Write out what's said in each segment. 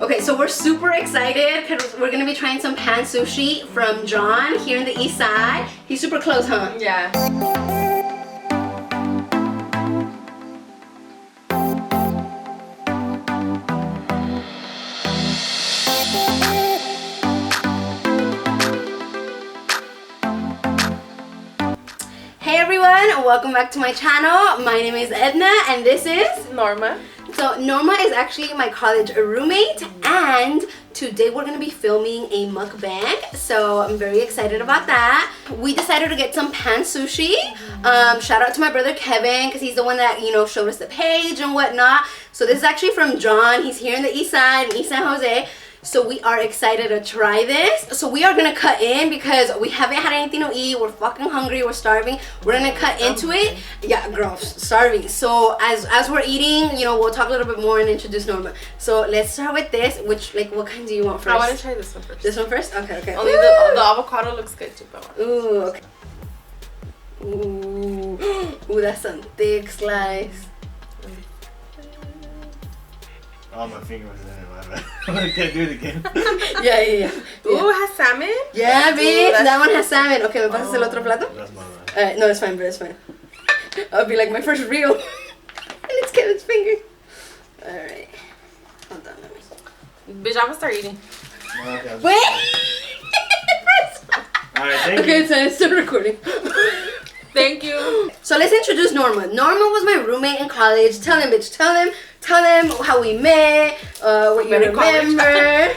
Okay, so we're super excited because we're gonna be trying some pan sushi from John here in the east side. He's super close, huh? Yeah. Hey everyone, welcome back to my channel. My name is Edna and this is Norma. So Norma is actually my college roommate, and today we're gonna be filming a mukbang. So I'm very excited about that. We decided to get some pan sushi. Shout out to my brother Kevin because he's the one that showed us the page and whatnot. So this is actually from John. He's here in the east side, in East San Jose. So we are excited to try this. So we are gonna cut in because we haven't had anything to eat. We're fucking hungry. We're starving. We're gonna cut into it. Yeah, girl, starving. So as we're eating, we'll talk a little bit more and introduce Norma. So let's start with this. What kind do you want first? I want to try this one first. This one first? Okay. Only the avocado looks good too. Ooh, okay. Ooh, that's some thick slice. Oh, my finger was in it. I can't do it again. Yeah. Ooh, it has salmon? Yeah, bitch. That one has salmon. Okay, ¿me pasas el otro plato? That's my bad. No, it's fine, bro. It's fine. I'll be like my first reel. And it's Kevin's finger. Alright. Hold on, let me. Bitch, I'm gonna start eating. Okay. Wait! Alright, thank Okay, you. so it's still recording. Thank you. So let's introduce Norma. Norma was my roommate in college. Tell them, bitch. Tell them how we met. What you remember.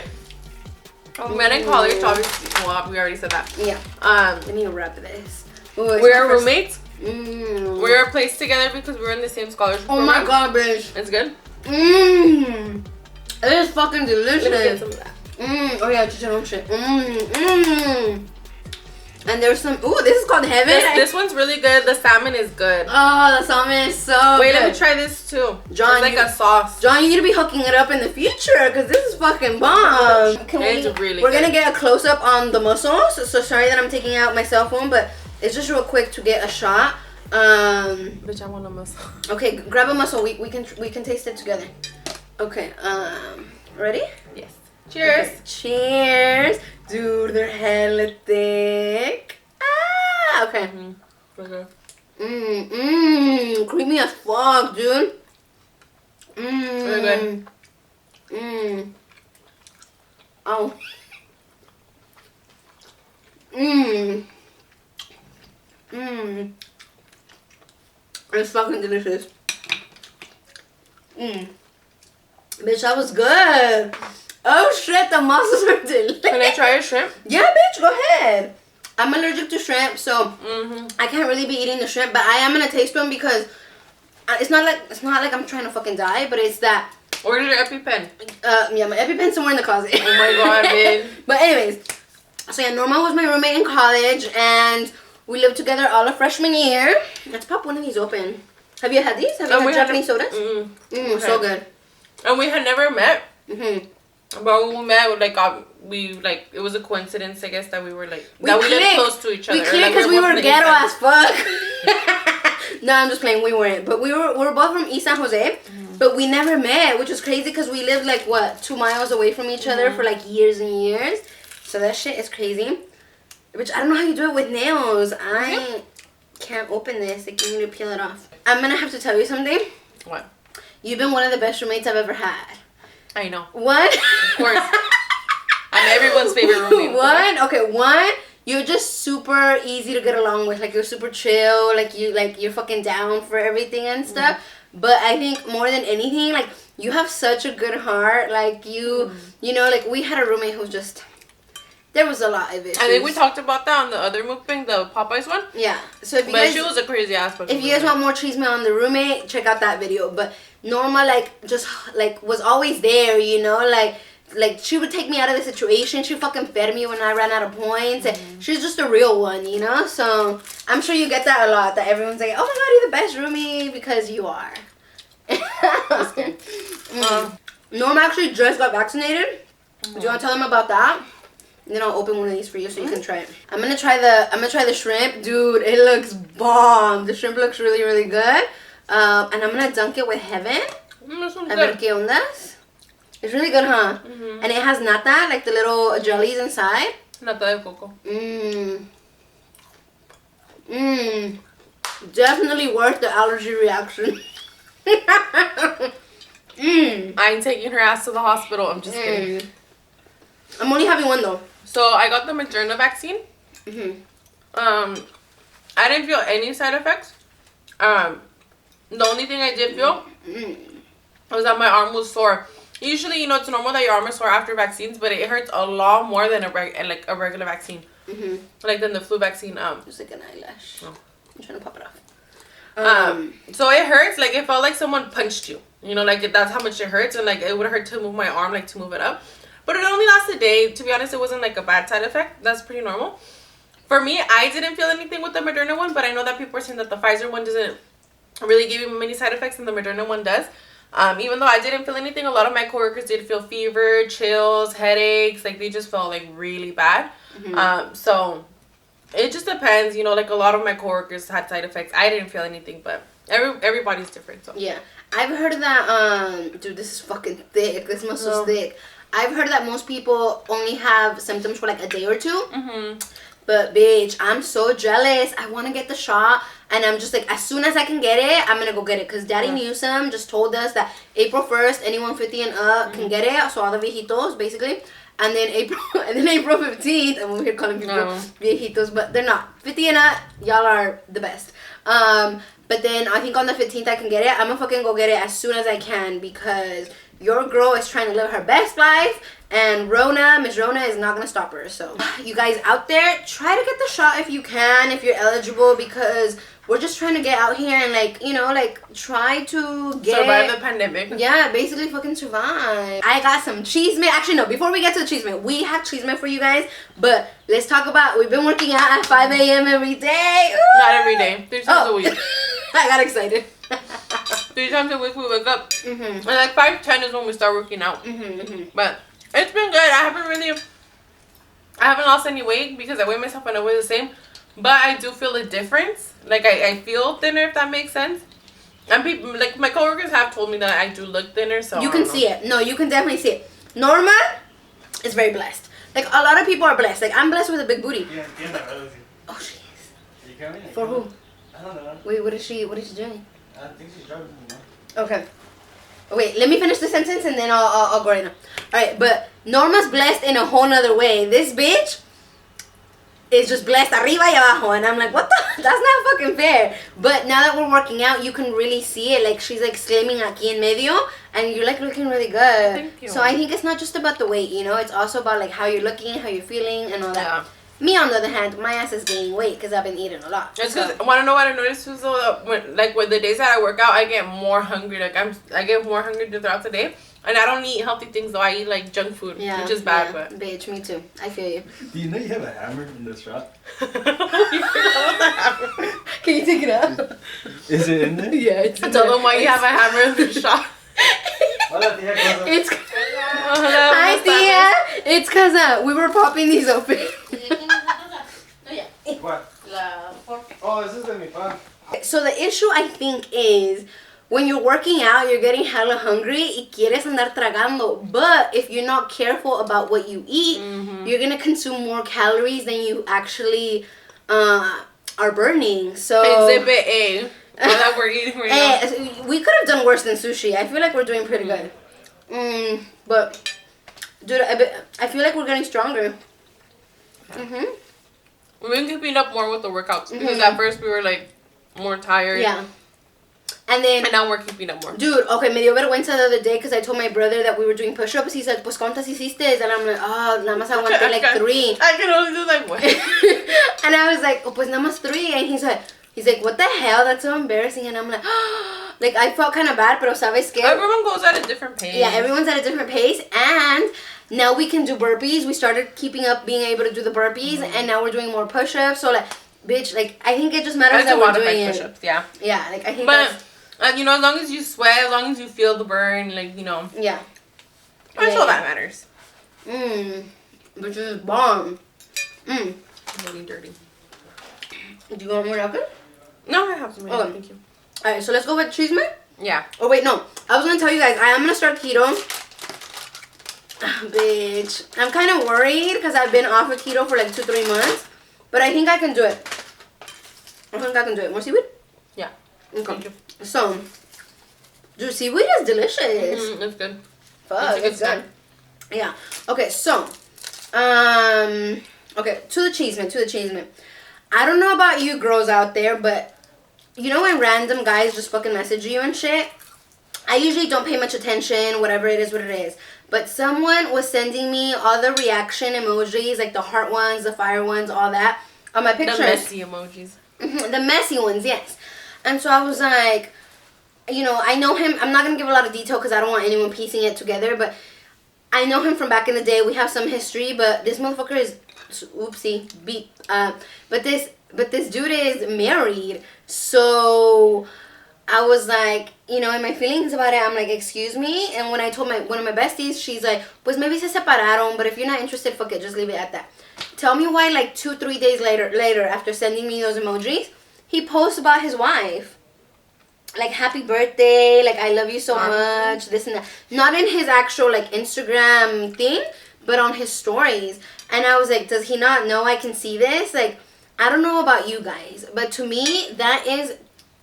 We met in college, obviously. Well, we already said that. Yeah. Um, Let me wrap this. Ooh, we're roommates. Mmm. We were placed together because we were in the same scholarship Oh my god, bitch. It's good. Mmm. It is fucking Let me get delicious. some of that. Oh yeah, chicharron shit. And there's some. Ooh, this is called heaven. This one's really good. The salmon is good. Oh, the salmon is so Wait, good. let me try this too. John, it's like a sauce. John, you need to be hooking it up in the future because this is fucking bomb. It's really We're good. gonna get a close up on the mussels. So sorry that I'm taking out my cell phone, but it's just real quick to get a shot. Bitch, I want a mussel. Okay, grab a mussel. We can taste it together. Okay. Ready? Yes. Cheers. Okay. Cheers. Dude, they're hella thick. Ah, okay. Okay. Creamy as fuck, dude. Really good. Oh. It's fucking delicious. Bitch, that was good. Oh shit, the mussels are delicious. Can I try a shrimp? Yeah, bitch, go ahead. I'm allergic to shrimp, so I can't really be eating the shrimp, but I am gonna taste one because it's not like I'm trying to fucking die, but it's that. Where's your EpiPen? Yeah, my EpiPen's somewhere in the closet. Oh my god, babe. But anyways, so yeah, Norma was my roommate in college, and we lived together all of freshman year. Let's pop one of these open. Have you had these? Have you had Japanese sodas? Okay. So good. And we had never met. But when we met, it was a coincidence, I guess, that we were we lived close to each other. We clicked because we were ghetto as fuck. No, I'm just playing. We weren't, but we were both from East San Jose, but we never met, which was crazy because we lived 2 miles away from each other for years and years. So that shit is crazy. Which I don't know how you do it with nails. I can't open this. You need to peel it off. I'm gonna have to tell you something. What? You've been one of the best roommates I've ever had. I know. What? Of course. I'm everyone's favorite roommate. What? Okay, one, you're just super easy to get along with. You're super chill. You're fucking down for everything and stuff. But I think more than anything, you have such a good heart. We had a roommate who just, there was a lot of issues. I think we talked about that on the other mukbang, the Popeyes one. Yeah. So if you but guys, she was a crazy ass. If you guys want more Chisme on the roommate, check out that video. But Norma was always there, she would take me out of the situation. She fucking fed me when I ran out of points. She's just a real one, So I'm sure you get that a lot. That everyone's like, oh my god, you're the best roomie, because you are. Norma actually just got vaccinated. Do you want to tell them about that? And then I'll open one of these for you so you can try it. I'm gonna try the shrimp, dude. It looks bomb. The shrimp looks really, really good. And I'm gonna dunk it with heaven. This one's A ver good. qué ondas. It's really good, huh? And it has nata, like the little jellies inside. Nata de coco. Definitely worth the allergy reaction. I ain't taking her ass to the hospital. I'm just kidding. I'm only having one though. So I got the Moderna vaccine. I didn't feel any side effects. The only thing I did feel was that my arm was sore. Usually, you know, it's normal that your arm is sore after vaccines, but it hurts a lot more than a regular vaccine. Like than the flu vaccine. Just like an eyelash. Oh. I'm trying to pop it off. So it hurts. Like it felt like someone punched you. You know, like that's how much it hurts, and like it would hurt to move my arm, like to move it up. But it only lasts a day. To be honest, it wasn't like a bad side effect. That's pretty normal. For me, I didn't feel anything with the Moderna one, but I know that people are saying that the Pfizer one doesn't really give you many side effects, and the Moderna one does. Even though I didn't feel anything, a lot of my coworkers did feel fever, chills, headaches. Like they just felt like really bad. So it just depends. You know, like a lot of my coworkers had side effects. I didn't feel anything, but everybody's different. So yeah, I've heard that. Dude, this is fucking thick. This smells so thick. I've heard that most people only have symptoms for like a day or two. But bitch, I'm so jealous. I want to get the shot, and I'm just like, as soon as I can get it, I'm gonna go get it. Cause Daddy Newsom just told us that April 1st, anyone 50 and up can get it. So all the viejitos, basically. And then April 15th, I'm over here calling people viejitos, but they're not. 50 and up, y'all are the best. But then I think on the 15th I can get it. I'm gonna fucking go get it as soon as I can, because your girl is trying to live her best life, and Miss Rona is not gonna stop her. So you guys out there, try to get the shot if you can, if you're eligible, because we're just trying to get out here and like, you know, like try to survive the pandemic. Yeah, basically fucking survive. I got some Chisme. Actually, no, before we get to the Chisme, we have Chisme for you guys, but let's talk about, we've been working out at 5 a.m. every day. Ooh. Not every day. 3 times a week. I got excited. 3 times a week we wake up. And like 5:10 is when we start working out. But it's been good. I haven't lost any weight because I weigh myself and I weigh the same. But I do feel a difference. Like I feel thinner, if that makes sense. And people, like my coworkers have told me that I do look thinner. So you can see it. No, you can definitely see it. Norma is very blessed. Like a lot of people are blessed. Like I'm blessed with a big booty. Yeah, Oh, she is. Are you coming? For who? I don't know. Wait, what is she doing? I think she's driving. Okay. Wait, let me finish the sentence and then I'll go right now. Alright, but Norma's blessed in a whole nother way. This bitch is just blessed arriba y abajo. And I'm like, what the? That's not fucking fair. But now that we're working out, you can really see it. Like, she's like slimming aquí en medio. And you're like looking really good. Thank you. So I think it's not just about the weight, you know? It's also about like how you're looking, how you're feeling, and all that. Yeah. Me, on the other hand, my ass is gaining weight because I've been eating a lot. It's because I want to know what I noticed is though, when the days that I work out, I get more hungry. Like I get more hungry throughout the day, and I don't eat healthy things though. I eat like junk food, which is bad. But bitch, me too. I feel you. Do you know you have a hammer in this shot? You forgot about the hammer. Can you take it out? Is it in there? Yeah, it's. Tell them why you have a hammer in the shop. Hola, tía, ¿cómo It's. Hola, Hi, Tia. It's because we were popping these open. What? Oh, this is de mi pan. So the issue I think is when you're working out, you're getting hella hungry y quieres andar tragando. But if you're not careful about what you eat, you're gonna consume more calories than you actually are burning. So Exhibit A. All that we're eating right now. we could have done worse than sushi. I feel like we're doing pretty good. But dude, I feel like we're getting stronger. We've been keeping up more with the workouts because at first we were like more tired. Yeah. And now we're keeping up more. Dude, okay, me dio vergüenza the other day because I told my brother that we were doing push-ups. He's like, pues cuántas hiciste? And I'm like, oh, nada más aguanté like 3. I can only do like 1. And I was like, oh, pues nada más 3. And he's like, what the hell? That's so embarrassing. And I'm like, like I felt kind of bad, pero sabes qué? Everyone goes at a different pace. Yeah, everyone's at a different pace. And now we can do burpees. We started keeping up being able to do the burpees, and now we're doing more push-ups. So like, bitch, like I think it just matters that we're doing it. Push-ups, yeah. Yeah, like I think. But you know, as long as you sweat, as long as you feel the burn, like you know. Yeah. That's all that matters. Which is bomb. Really dirty. Do you want more napkin? No, I have some. Okay. Thank you. Alright, so let's go with Chisme. Yeah. Oh wait, no. I was gonna tell you guys, I am gonna start keto Bitch. I'm kind of worried because I've been off of keto for like 2-3 months. But I think I can do it. I think I can do it. More seaweed? Yeah. Okay. Thank you. So, dude, seaweed is delicious. It's good. Fuck, It's a good it's good. snack. Yeah. Okay, so, okay, to the Chisme. I don't know about you girls out there, but you know when random guys just fucking message you and shit? I usually don't pay much attention, whatever it is, what it is. But someone was sending me all the reaction emojis, like the heart ones, the fire ones, all that, on my pictures. The messy emojis. The messy ones, yes. And so I was like, you know, I know him. I'm not going to give a lot of detail because I don't want anyone piecing it together. But I know him from back in the day. We have some history. But this motherfucker is, oopsie, beep. But this dude is married. So I was like, you know, in my feelings about it, I'm like, excuse me. And when I told one of my besties, she's like, pues maybe se separaron. But if you're not interested, fuck it. Just leave it at that. Tell me why, like 2-3 days later, after sending me those emojis, he posts about his wife. Like, happy birthday, like, I love you so much, this and that. Not in his actual, like, Instagram thing, but on his stories. And I was like, does he not know I can see this? Like, I don't know about you guys, but to me, that is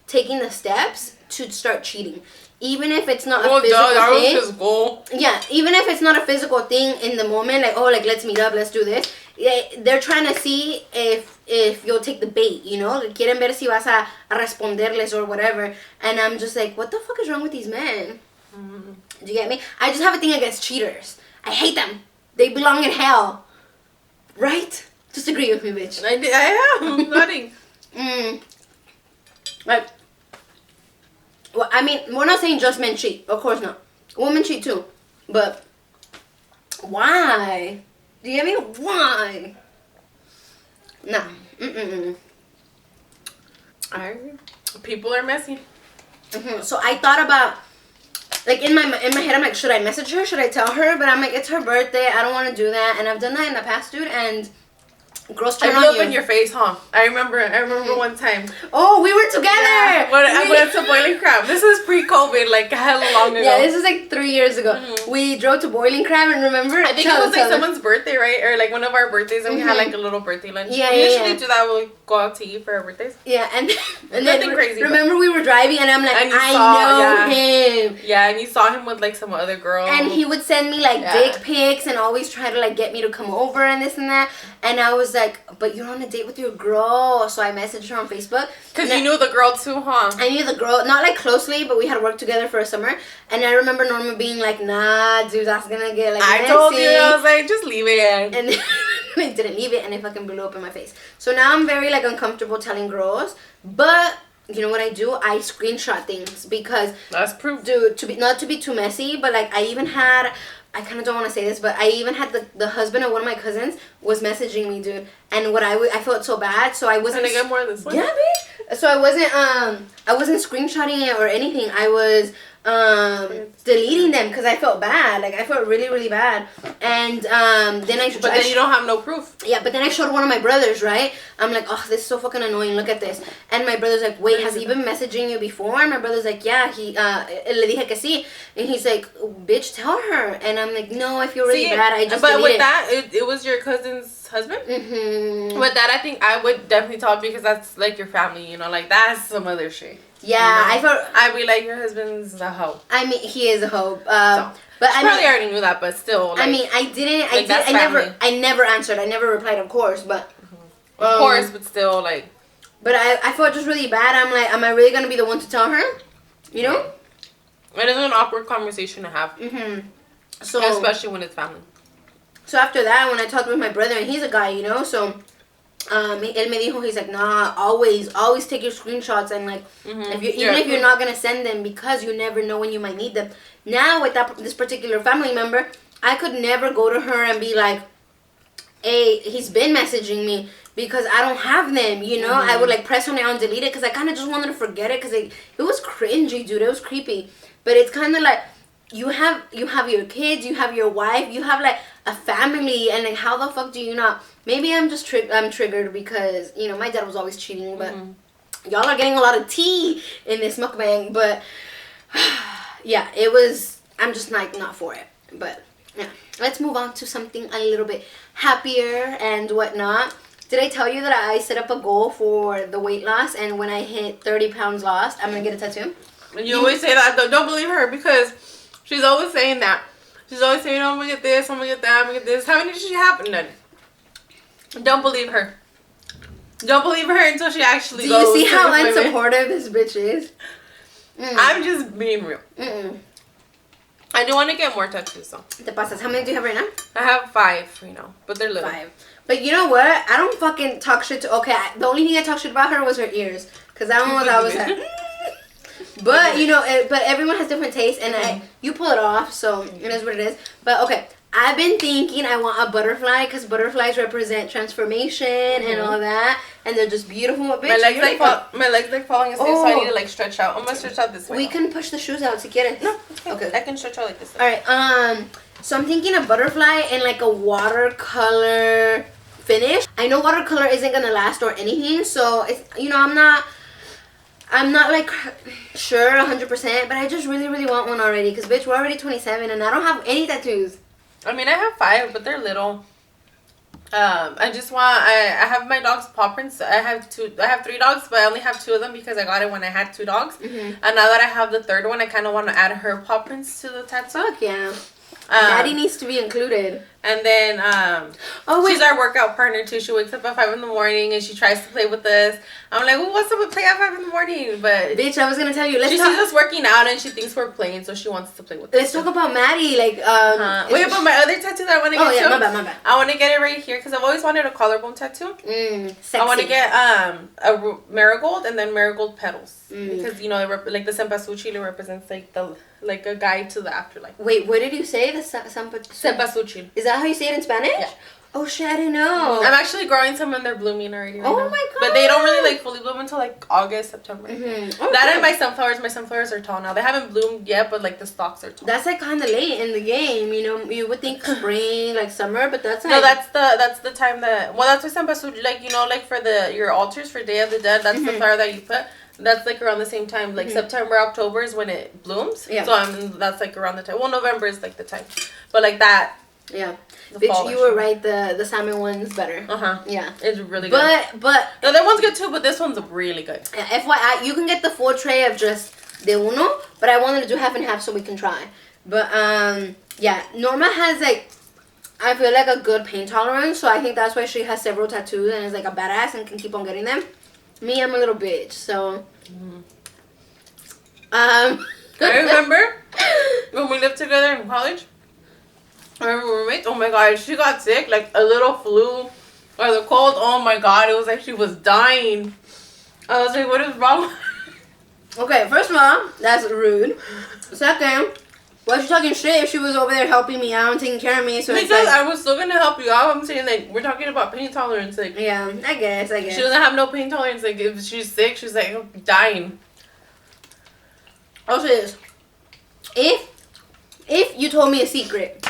taking the steps to start cheating. Even if it's not a physical that thing. was his goal. Yeah, even if it's not a physical thing in the moment, like, oh, like, let's meet up, let's do this. They're trying to see if you'll take the bait, you know? Quieren ver si vas a responderles or whatever. And I'm just like, what the fuck is wrong with these men? Do you get me? I just have a thing against cheaters. I hate them. They belong in hell. Right? Just agree with me, bitch. I am. Nothing. Like, well, I mean, we're not saying just men cheat. Of course not. Women cheat too. But why? Do you get me? Why? Nah. People are messy. So I thought about, like, in my head, I'm like, should I message her? Should I tell her? But I'm like, it's her birthday. I don't want to do that. And I've done that in the past, dude. And girls turn I on blew up you. in your face, huh? I remember one time. Oh, we were together. Yeah, when I went to Boiling Crab. This is pre-COVID, like hella long ago. Yeah, this is like 3 years ago. We drove to Boiling Crab, and remember? I think it was like someone's birthday, right? Or like one of our birthdays, and we had like a little birthday lunch. Yeah, we yeah, usually yeah. do that when we go out to eat for our birthdays. Yeah, and Nothing then crazy, remember we were driving, and I'm like, And you I saw- know him. Yeah, and you saw him with like some other girl. And he would send me like Yeah. dick pics and always try to like get me to come over and this and that. And I was like, but you're on a date with your girl. So I messaged her on Facebook. Because you knew the girl too, huh? I knew the girl, not like closely, but we had worked together for a summer. And I remember Norma being like, nah, dude, that's gonna get like I messy. told you, I was like, just leave it. And I didn't leave it, and it fucking blew up in my face. So now I'm very like uncomfortable telling girls. But you know what I do? I screenshot things because, That's proof. dude, not to be too messy, but like I even had, I kind of don't want to say this, but I even had the husband of one of my cousins was messaging me, dude. And what I felt so bad, so I wasn't. Can I get more of this one? Yeah, bitch. So I wasn't screenshotting it or anything. I was deleting them because I felt bad. Like I felt really, really bad. And then I. But then you don't have no proof. Yeah, but then I showed one of my brothers, right? I'm like, oh, this is so fucking annoying. Look at this. And my brother's like, wait, has he been messaging you before? And my brother's like, yeah, he, le dije que sí. And he's like, bitch, tell her. And I'm like, no, I feel really bad. I just But with deleted. that, it was your cousin's husband? Mm-hmm. With that, I think I would definitely talk because that's like your family, you know? Like, that's some other shit. Yeah, you know? I felt. I'd be like, your husband's a hoe. I mean, he is a hoe. So, But I probably mean, already knew that, but still. Like, I mean, I didn't. like, that's I never answered. I never replied, of course. But of course, but still, like. But I felt just really bad. I'm like, am I really gonna be the one to tell her? You know? It is an awkward conversation to have. So Especially when it's family. So after that, when I talked with my brother, and he's a guy, you know, so él me dijo, he's like, nah, always take your screenshots, and like, if you're not gonna send them, because you never know when you might need them. Now with this particular family member, I could never go to her and be like, hey, he's been messaging me, because I don't have them, you know. I would like press on it and delete it because I kind of just wanted to forget it because it was cringy, dude. It was creepy. But it's kind of like you have your kids, you have your wife, you have like a family, and like how the fuck do you not? Maybe I'm just I'm triggered because, you know, my dad was always cheating, but y'all are getting a lot of tea in this mukbang. But yeah, it was. I'm just like not for it. But Yeah. Let's move on to something a little bit happier and whatnot. Did I tell you that I set up a goal for the weight loss, and when I hit 30 pounds lost, I'm gonna get a tattoo? And you always say that. Don't believe her, because she's always saying that. She's always saying, oh, I'm gonna get this, I'm gonna get that, I'm gonna get this. How many did she happen then? Don't believe her. Don't believe her until she actually goes. Do you see how unsupportive this bitch is? I'm just being real. I do want to get more tattoos though. Te pasas. How many do you have right now? I have 5, but they're little. 5. But you know what? I don't fucking talk shit to... Okay, the only thing I talked shit about her was her ears. Because that one was... I was like... But, you know, but everyone has different tastes. And you pull it off, so it is what it is. But, okay. I've been thinking I want a butterfly, because butterflies represent transformation and all that. And they're just beautiful. Bitch, my legs like falling asleep, so I need to like stretch out. I'm gonna stretch out this way. We can push the shoes out to get it. No, okay. I can stretch out like this. Alright, so I'm thinking a butterfly in like a watercolor finish. I know watercolor isn't gonna last or anything, so it's, you know, I'm not like sure 100%, but I just really want one already, because bitch, we're already 27 and I don't have any tattoos. I mean, I have 5, but they're little. I just want, I have my dog's paw prints. I have 3 dogs, but I only have 2 of them because I got it when I had 2 dogs. And now that I have the 3rd one, I kind of want to add her paw prints to the tattoo. Fuck yeah. Maddie needs to be included. And then, she's our workout partner too. She wakes up at 5 in the morning and she tries to play with us. I'm like, well, what's up with play at 5 in the morning? But bitch, I was gonna tell you. She sees us working out and she thinks we're playing, so she wants to play with us. Let's talk about Maddie. Like, wait, but my other tattoo that I want to get. Oh yeah, my bad. I want to get it right here because I've always wanted a collarbone tattoo. Sexy. I want to get a marigold and then marigold petals because you know like the cempasúchil represents like a guide to the afterlife. Wait, what did you say? The cempasúchil. Is that how you say it in Spanish? Yeah. Oh shit, I didn't know. I'm actually growing some and they're blooming already right now. Oh my god. But they don't really like fully bloom until like August, September. Okay. That and my sunflowers are tall now. They haven't bloomed yet, but like the stalks are tall. That's like kind of late in the game, you know. You would think spring, like summer, but that's like... No, that's the time that... Well, that's what cempasúchil, like, you know, like for your altars for Day of the Dead, that's the flower that you put. That's like around the same time, like September, October is when it blooms. Yeah. So that's like around the time. Well, November is like the time, but like that. Yeah. Bitch, you were right. The salmon one's better. Yeah. It's really good. But the other one's good too, but this one's really good. FYI, you can get the full tray of just de uno, but I wanted to do half and half so we can try. But yeah, Norma has like, I feel like a good pain tolerance, so I think that's why she has several tattoos and is like a badass and can keep on getting them. Me, I'm a little bitch, so. I remember when we lived together in college. Our roommate, oh my god, she got sick, like a little flu or the cold. Oh my god, it was like she was dying. I was like, what is wrong? Okay, first of all, that's rude. Second, why is she talking shit if she was over there helping me out and taking care of me? So because it's like, I was still gonna help you out. I'm saying like we're talking about pain tolerance. Like yeah, I guess. She doesn't have no pain tolerance. Like if she's sick, she's like dying. I'll say this: if you told me a secret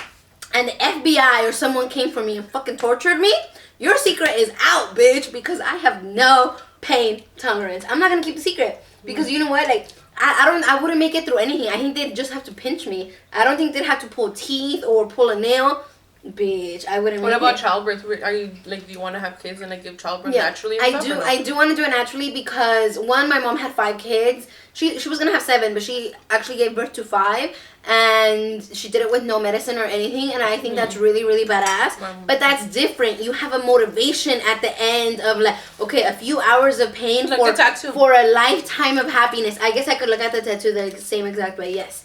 and the FBI or someone came for me and fucking tortured me, your secret is out, bitch, because I have no pain tolerance. I'm not gonna keep a secret because you know what? Like, I wouldn't make it through anything. I think they'd just have to pinch me. I don't think they'd have to pull teeth or pull a nail. Bitch, I wouldn't. What about childbirth? Are you like, do you want to have kids and like give childbirth naturally? I do want to do it naturally because one, my mom had 5 kids. She was gonna have 7, but she actually gave birth to 5, and she did it with no medicine or anything. And I think that's really badass. But that's different. You have a motivation at the end of like, okay, a few hours of pain for a lifetime of happiness. I guess I could look at the tattoo the same exact way. Yes.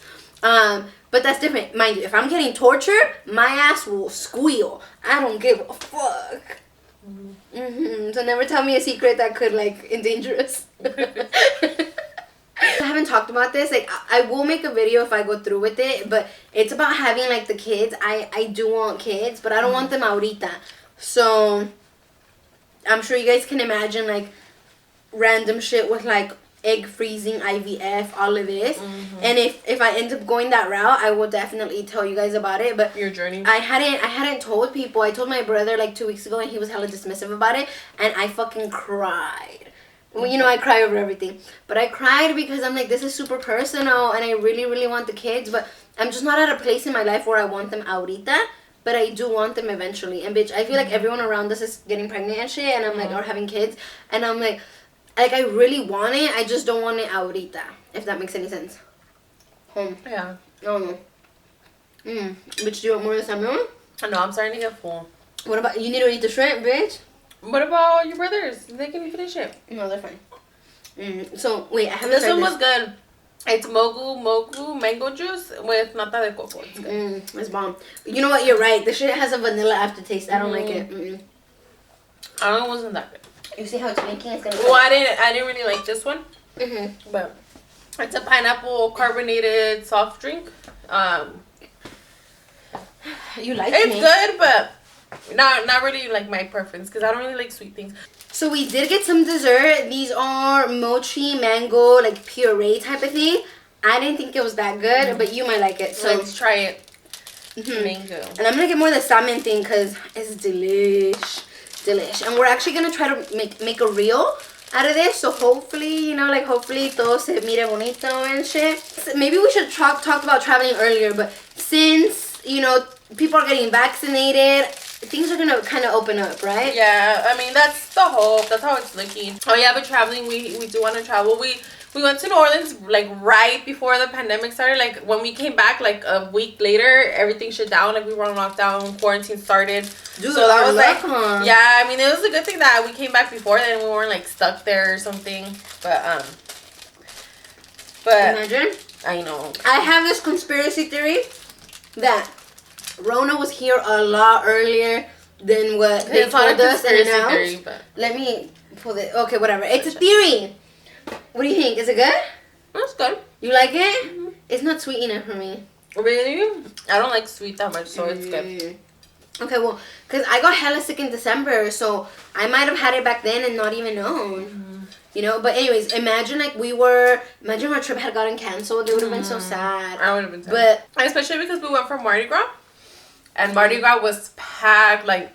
But that's different. Mind you, if I'm getting tortured, my ass will squeal. I don't give a fuck. So never tell me a secret that could, like, endanger us. I haven't talked about this. Like, I will make a video if I go through with it. But it's about having, like, the kids. I do want kids, but I don't want them ahorita. So, I'm sure you guys can imagine, like, random shit with, like, egg freezing, IVF, all of this. And if I end up going that route, I will definitely tell you guys about it. But your journey, I hadn't told people. I told my brother like 2 weeks ago, and he was hella dismissive about it, and I fucking cried. Well, you know, I cry over everything. But I cried because I'm like, this is super personal and I really, really want the kids. But I'm just not at a place in my life where I want them ahorita. But I do want them eventually. And bitch, I feel like everyone around us is getting pregnant and shit. And I'm like, or having kids. And I'm like I really want it. I just don't want it ahorita. If that makes any sense. Yeah. Oh no. Bitch, do you want more of the salmon? No, I'm starting to get full. What about, you need to eat the shrimp, bitch? What about your brothers? They can finish it. No, they're fine. So, wait, I haven't This tried one was good. It's mogu mango juice with nata de coco. It's good. It's bomb. You know what? You're right. The shit has a vanilla aftertaste. I don't like it. I don't know, it wasn't that good. You see how it's making? It's gonna. Well, I didn't really like this one. But it's a pineapple carbonated soft drink. You like it? It's good, but not really like my preference because I don't really like sweet things. So we did get some dessert. These are mochi mango like puree type of thing. I didn't think it was that good, but you might like it. So let's try it. Mango. And I'm gonna get more of the salmon thing because it's delish. And we're actually gonna try to make a reel out of this. So hopefully, you know, like hopefully todo se mire bonito and shit. So maybe we should talk about traveling earlier, but since, you know, people are getting vaccinated, things are gonna kind of open up, right? Yeah, I mean that's the hope. That's how it's looking. Oh yeah, but traveling, we do want to travel. We went to New Orleans like right before the pandemic started. Like when we came back, like a week later, everything shut down. Like we were on lockdown, quarantine started. Dude, so that was like, huh? yeah. I mean, it was a good thing that we came back before then. We weren't like stuck there or something. But Imagine. I know. I have this conspiracy theory that Rona was here a lot earlier than what they told us and announced. Let me pull it. Okay, whatever. It's a theory. What do you think? Is it good? That's good. You like it? It's not sweet enough for me. Really? I don't like sweet that much, so it's good. Okay, well, because I got hella sick in December, so I might have had it back then and not even known. You know, but anyways, imagine our trip had gotten canceled. It would have been so sad. I would have been sad. But especially because we went for Mardi Gras. And Mardi Gras was packed. Like,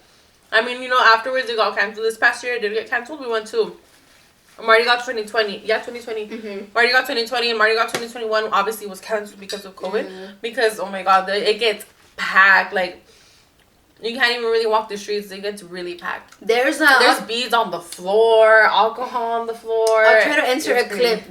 I mean, you know, afterwards it got canceled. This past year it did get canceled. We went to Mardi Gras 2020. Yeah, 2020. Mardi Gras 2020 and Mardi Gras 2021 obviously was canceled because of COVID. Because, oh my God, it gets packed. Like, you can't even really walk the streets. It gets really packed. There's beads on the floor, alcohol on the floor. I'll try to insert a clip.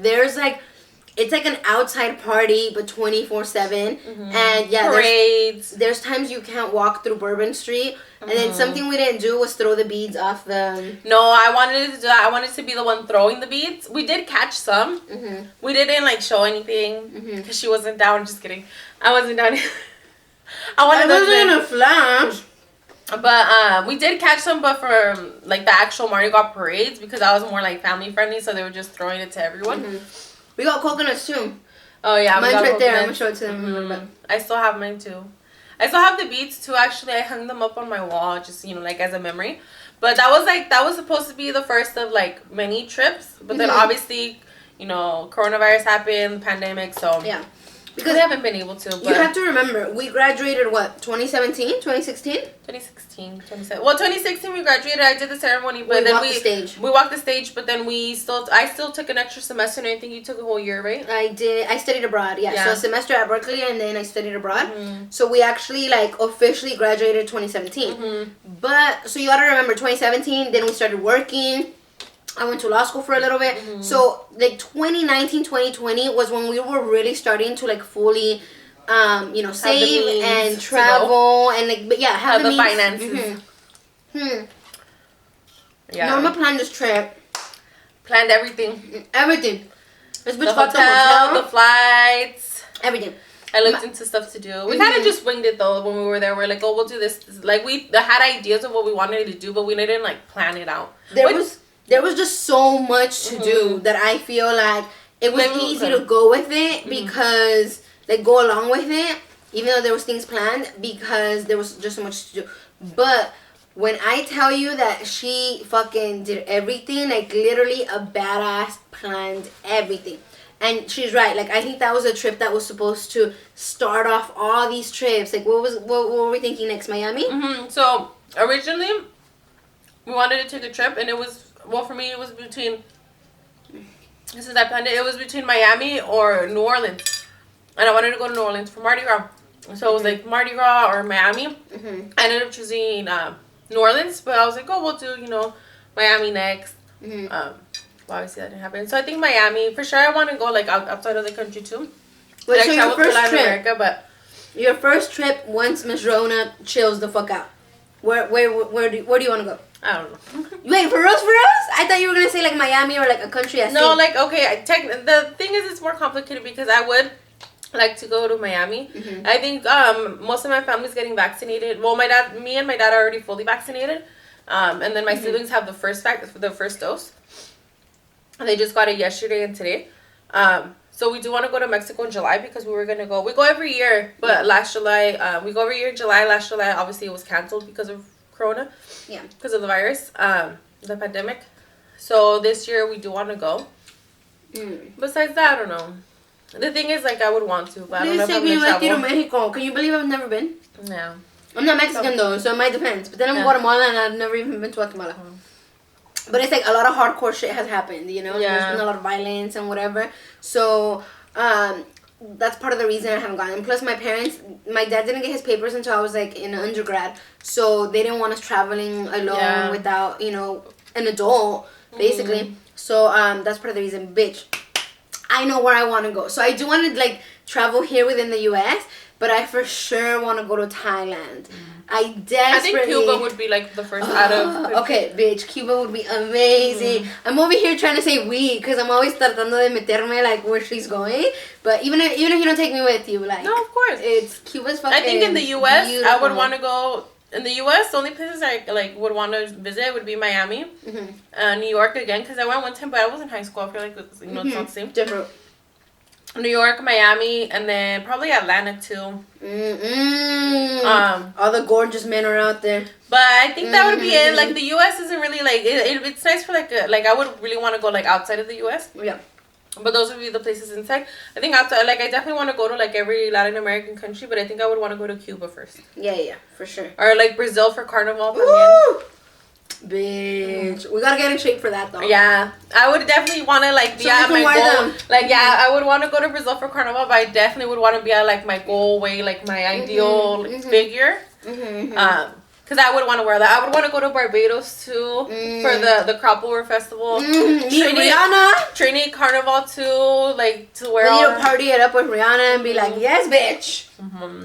It's like an outside party, but 24/7. And yeah, parades. There's times you can't walk through Bourbon Street. And then something we didn't do was throw the beads off the... No, I wanted to do that. I wanted to be the one throwing the beads. We did catch some. We didn't like show anything because she wasn't down. Just kidding. I wasn't down. I wasn't in a flash. But we did catch some, but for like the actual Mardi Gras parades because I was more like family friendly, so they were just throwing it to everyone. We got coconuts too. Oh yeah, mine's right there. I'm gonna show it to them. I still have mine too. I still have the beads too. Actually, I hung them up on my wall, just like as a memory. But that was supposed to be the first of like many trips. But then obviously, coronavirus happened, pandemic. So yeah. Because I haven't been able to. But you have to remember, we graduated, what, 2017? 2016? 2016. 2017. Well, 2016 we graduated. I did the ceremony. But we walked the stage. We walked the stage, but then I still took an extra semester, and I think you took a whole year, right? I did. I studied abroad, yeah. So a semester at Berkeley, and then I studied abroad. So we actually, officially graduated 2017. But, so you gotta remember, 2017, then we started working. I went to law school for a little bit. So, 2019, 2020 was when we were really starting to, fully, save and travel and, have the finances. Yeah. Norma planned this trip. Planned everything. Everything. This bitch the got hotel, the flights. Everything. I looked into stuff to do. We kind of just winged it, though, when we were there. We're like, oh, we'll do this. We had ideas of what we wanted to do, but we didn't, plan it out. There was just so much to do that I feel like it was easy to go with it because, go along with it, even though there was things planned, because there was just so much to do. But when I tell you that she fucking did everything, literally a badass planned everything. And she's right. I think that was a trip that was supposed to start off all these trips. What were we thinking next? Miami? So, originally, we wanted to take a trip, and it was... Well, for me, it was between since I planned it, it was between Miami or New Orleans. And I wanted to go to New Orleans for Mardi Gras. So it was like Mardi Gras or Miami. I ended up choosing New Orleans, but I was like, oh, we'll do, Miami next. Well, obviously that didn't happen. So I think Miami, for sure I want to go like outside of the country too. Wait, so your first trip, America, but your first trip once Miss Rona chills the fuck out. Where do you want to go? I don't know. Wait, for real? I thought you were gonna say like Miami or like a country. No, like okay. The thing is, it's more complicated because I would like to go to Miami. I think most of my family's getting vaccinated. Well, me and my dad are already fully vaccinated, and then my siblings have the first dose. And they just got it yesterday and today. So we do want to go to Mexico in July because we were gonna go. We go every year, but last July we go every year in July. Last July, obviously, it was canceled because of Corona. Yeah. Because of the virus, the pandemic. So this year we do want to go. Besides that, I don't know. The thing is, like, I would want to, but I don't know if I'm gonna travel. Mexico. Can you believe I've never been? No. I'm not Mexican though, so it might depend. But then I'm Guatemala and I've never even been to Guatemala. But it's like a lot of hardcore shit has happened, Yeah. There's been a lot of violence and whatever. So, that's part of the reason I haven't gone. And plus my dad didn't get his papers until I was like in undergrad. So they didn't want us traveling alone without, an adult, basically. So, that's part of the reason, bitch. I know where I want to go. So I do want to like travel here within the US, but I for sure want to go to Thailand. I think Cuba would be like the first out of. Okay, bitch, Cuba would be amazing. I'm over here trying to say we because I'm always tratando de meterme like where she's going. But even if you don't take me with you, like no, of course, it's Cuba's fucking. I think in the US, beautiful. I would want to go. In the US, the only places I like would want to visit would be Miami, New York again because I went one time, but I was in high school. I feel like it's not the same. Different. New York, Miami, and then probably Atlanta too. All the gorgeous men are out there. But I think that would be it. Like the U.S. isn't really like it's nice for like I would really want to go like outside of the U.S. Yeah. But those would be the places inside. I think outside, like I definitely want to go to like every Latin American country, but I think I would want to go to Cuba first. Yeah, for sure. Or like Brazil for Carnival. Woo! Bitch, we gotta get in shape for that though. Yeah, I would definitely want to like be at my goal. Like I would want to go to Brazil for Carnival, but I definitely would want to be at like my goal weight, like my ideal figure. Because I would want to wear that. I would want to go to Barbados too for the Crop Over Festival. Rihanna. Trinity Carnival too, like to wear. We need to party it up with Rihanna and be like, yes, bitch,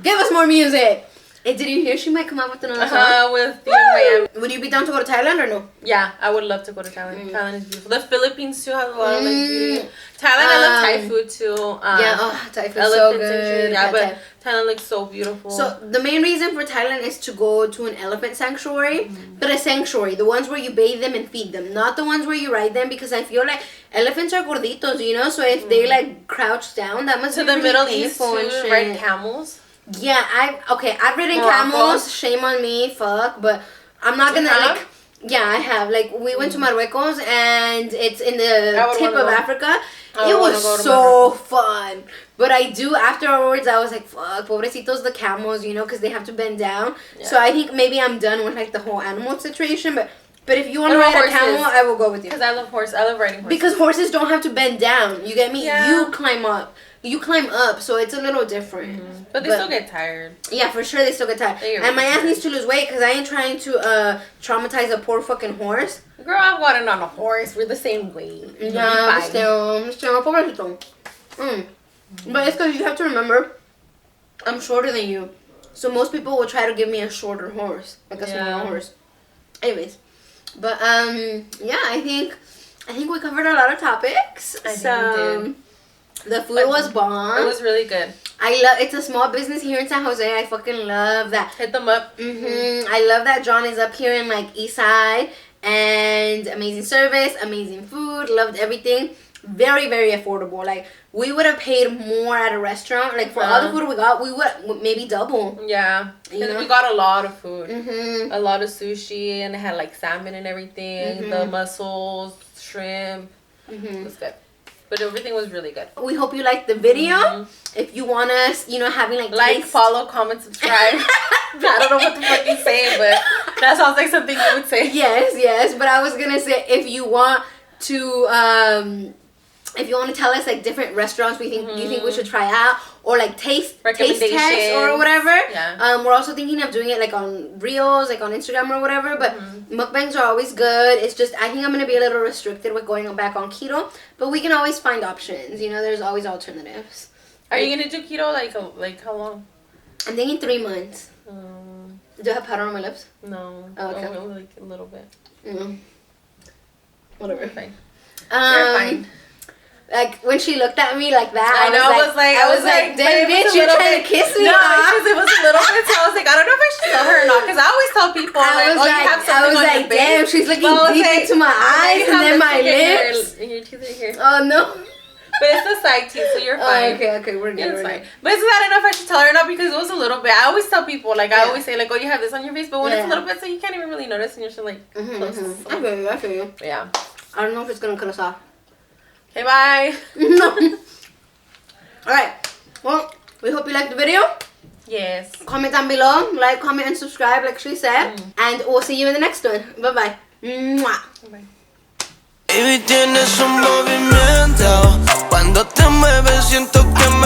give us more music. Hey, did you hear she might come out with another song? With Miami. Would you be down to go to Thailand or no? Yeah, I would love to go to Thailand. Thailand is beautiful. The Philippines too has a lot of like beauty. Thailand, I love Thai food too. Thai food so good. Yeah, but Thailand looks so beautiful. So the main reason for Thailand is to go to an elephant sanctuary, but a sanctuary, the ones where you bathe them and feed them, not the ones where you ride them, because I feel like elephants are gorditos, so if they like crouch down, that must be really Middle painful East and shit. Ride camels. Yeah, I've ridden camels. Shame on me, fuck. But I'm not gonna like. Yeah, I have. Like we went to Marruecos and it's in the tip of Africa. It was so fun. But I do afterwards. I was like, fuck, pobrecitos the camels, because they have to bend down. Yeah. So I think maybe I'm done with like the whole animal situation. But if you want to ride a camel, I will go with you. Because I love riding horses. Because horses don't have to bend down. You get me? Yeah. You climb up. You climb up, so it's a little different. But they still get tired. Yeah, for sure they still get tired. And my ass needs to lose weight because I ain't trying to traumatize a poor fucking horse. Girl, I've gotten on a horse. We're the same weight. Yeah, still, pobrecito. But it's because you have to remember, I'm shorter than you. So most people will try to give me a shorter horse. Like a smaller horse. Anyways. But, yeah, I think we covered a lot of topics. I think we did. The food was bomb. It was really good. It's a small business here in San Jose. I fucking love that. Hit them up. I love that John is up here in like East Side, and amazing service, amazing food, loved everything. Very, very affordable. Like we would have paid more at a restaurant. Like for all the food we got, we would maybe double. Yeah, we got a lot of food. A lot of sushi, and it had like salmon and everything. The mussels, shrimp. It was good. But everything was really good. We hope you liked the video. If you want us, having like, follow, comment, subscribe. I don't know what the fuck you say, but that sounds like something you would say. Yes. But I was gonna say if you want to if you want to tell us like different restaurants you think we should try out, or like taste tests or whatever. Yeah. We're also thinking of doing it like on Reels, like on Instagram or whatever. But mukbangs are always good. It's just I think I'm gonna be a little restricted with going back on keto, but we can always find options. You know, there's always alternatives. Are you gonna do keto like how long? I'm thinking 3 months. Do I have powder on my lips? No. Oh, okay. Only like a little bit. Whatever. You're fine. You're fine. Like when she looked at me like that, I was like, damn bitch, you're trying to kiss me? No, because it was a little bit. So I was like, I don't know if I should tell her or not. Because I always tell people, you have something on your face. Damn, she's looking deep into my eyes and then my lips. And your teeth are here. Oh no. But it's the side teeth, so you're fine. Okay, we're good. It's fine. But is that enough? I should tell her or not? Because it was a little bit. I always tell people, I always say, you have this on your face, but when it's a little bit, so you can't even really notice, and you're just close. I feel you. Yeah. I don't know if it's gonna cut us off. Okay, bye. No. Alright. Well, we hope you liked the video. Yes. Comment down below. Like, comment, and subscribe, like she said. And we'll see you in the next one. Bye-bye. Mwah. Bye. Baby, tienes un movimiento. Cuando te mueves siento que me